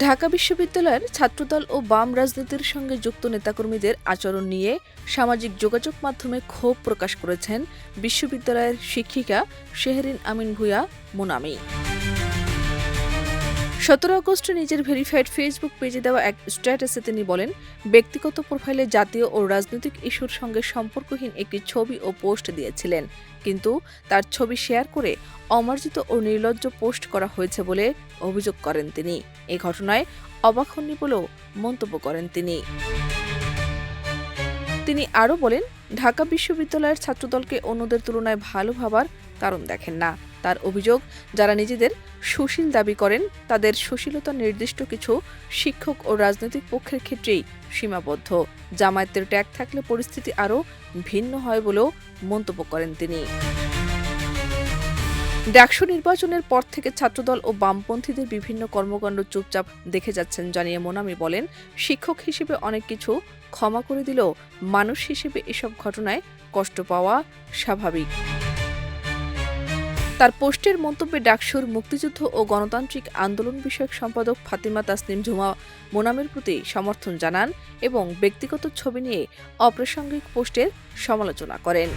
ঢাকা বিশ্ববিদ্যালয়ের ছাত্রদল ও বাম রাজনীতির সঙ্গে যুক্ত নেতাকর্মীদের আচরণ নিয়ে সামাজিক যোগাযোগ মাধ্যমে ক্ষোভ প্রকাশ করেছেন বিশ্ববিদ্যালয়ের শিক্ষিকা শেহরিন আমিন ভূঁইয়া মোনামি। ১৭ আগস্ট নিজের ভেরিফাইড ফেসবুক পেজে দেওয়া এক স্ট্যাটাসে তিনি বলেন, ব্যক্তিগত প্রোফাইলে জাতীয় ও রাজনৈতিক ইস্যুর সঙ্গে সম্পর্কহীন একটি ছবি ও পোস্ট দিয়েছিলেন, কিন্তু তার ছবি শেয়ার করে অমার্জিত ও নির্লজ্জ পোস্ট করা হয়েছে বলে অভিযোগ করেন তিনি। এ ঘটনায় অবাক হননি বলেও মন্তব্য করেন তিনি আরও বলেন, ঢাকা বিশ্ববিদ্যালয়ের ছাত্রদলকে অন্যদের তুলনায় ভালো ভাবার কারণ দেখেন না। তার অভিযোগ, যারা নিজেদের সুশীল দাবি করেন তাদের সুশীলতা নির্দিষ্ট কিছু শিক্ষক ও রাজনৈতিক পক্ষের ক্ষেত্রেই সীমাবদ্ধ। জামায়াতের ট্যাগ থাকলে পরিস্থিতি আরও ভিন্ন হয় বলেও মন্তব্য করেন তিনি। ডাকসু নির্বাচনের পর থেকে ছাত্রদল ও বামপন্থীদের বিভিন্ন কর্মকাণ্ড চুপচাপ দেখে যাচ্ছেন জানিয়ে মোনামি বলেন, শিক্ষক হিসেবে অনেক কিছু ক্ষমা করে দিলেও মানুষ হিসেবে এসব ঘটনায় কষ্ট পাওয়া স্বাভাবিক। তার পোস্টের মন্তব্যে ডাকসুর মুক্তিযুদ্ধ ও গণতান্ত্রিক আন্দোলন বিষয়ক সম্পাদক ফাতিমা তাসনিম ঝুমা মোনামির প্রতি সমর্থন জানান এবং ব্যক্তিগত ছবি নিয়ে অপ্রাসঙ্গিক পোস্টের সমালোচনা করেন।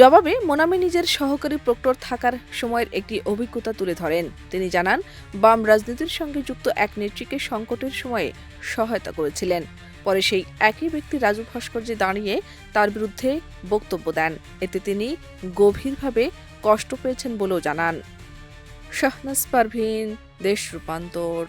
জবাবে মোনামি নিজের সহকারী প্রক্টর থাকার সময়ের একটি অভিজ্ঞতা তুলে ধরেন। তিনি জানান, বাম রাজনীতির সঙ্গে যুক্ত এক নেত্রীকে সংকটের সময়ে সহায়তা করেছিলেন। পরে সেই একই ব্যক্তি রাজু ভাস্কর্যে দাঁড়িয়ে তার বিরুদ্ধে বক্তব্য দেন। এতে তিনি গভীরভাবে কষ্ট পেয়েছেন বলেও জানান। শাহনাজ পারভীন, দেশ রূপান্তর।